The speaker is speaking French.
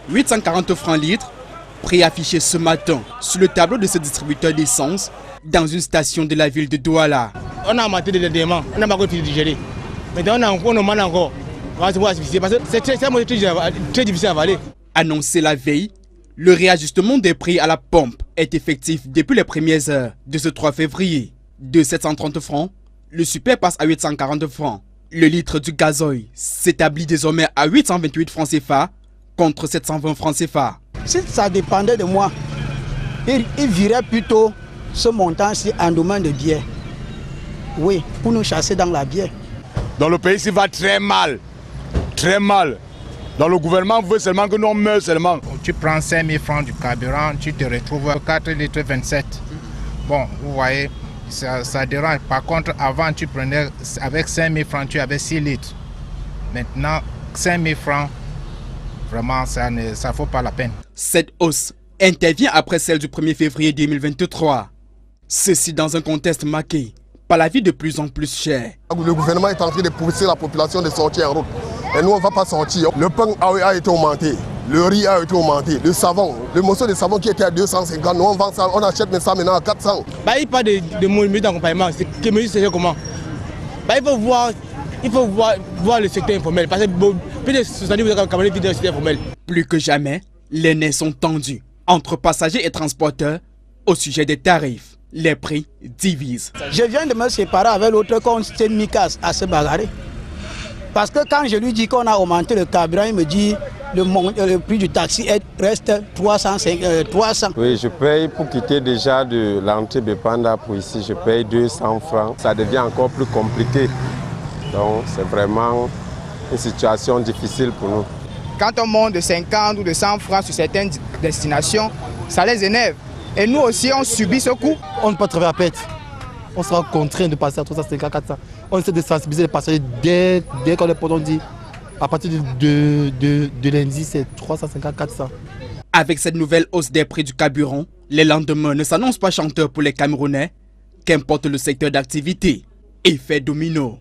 840 francs litre, prix affiché ce matin sur le tableau de ce distributeur d'essence dans une station de la ville de Douala. On a augmenté les démons, on n'a pas encore fini de digérer. Maintenant, on demande encore. Parce que c'est très difficile à avaler. Annoncé la veille, le réajustement des prix à la pompe est effectif depuis les premières heures de ce 3 février. De 730 francs, le super passe à 840 francs. Le litre du gazoil s'établit désormais à 828 francs CFA contre 720 francs CFA. Si ça dépendait de moi, il virait plutôt ce montant-ci en domaine de bière. Oui, pour nous chasser dans la bière. Dans le pays, ça va très mal. Très mal. Dans le gouvernement veut seulement que nous meurions seulement. Tu prends 5 000 francs du carburant, tu te retrouves à 4 litres 27. Bon, vous voyez, ça dérange. Par contre, avant, tu prenais avec 5 000 francs, tu avais 6 litres. Maintenant, 5 000 francs, vraiment, ça ne vaut pas la peine. Cette hausse intervient après celle du 1er février 2023. Ceci dans un contexte marqué par la vie de plus en plus chère. Le gouvernement est en train de pousser la population de sortir en route. Et nous, on ne va pas sortir. Le pain a été augmenté, le riz a été augmenté, le savon, le morceau de savon qui était à 250, nous on vend ça, on achète ça maintenant à 400. Il parle de mesures d'accompagnement. Que mesures, c'est comment? Il faut voir le secteur informel. Parce que peut-être que vous avez le secteur informel. Plus que jamais, les nez sont tendus entre passagers et transporteurs au sujet des tarifs. Les prix divisent. Je viens de me séparer avec l'autre qu'on s'est mis à se bagarrer. Parce que quand je lui dis qu'on a augmenté le carburant, il me dit le prix du taxi reste 300. Oui, je paye pour quitter déjà de l'entrée de Panda pour ici, je paye 200 francs. Ça devient encore plus compliqué. Donc c'est vraiment une situation difficile pour nous. Quand on monte de 50 ou de 100 francs sur certaines destinations, ça les énerve. Et nous aussi, on subit ce coup. On ne peut pas travailler à perte. On sera contraint de passer à 350, 400. On essaie de sensibiliser les passagers dès qu'on les on dit à partir de lundi, c'est 350, 400. Avec cette nouvelle hausse des prix du carburant, les lendemains ne s'annoncent pas chanteurs pour les Camerounais, qu'importe le secteur d'activité. Effet domino.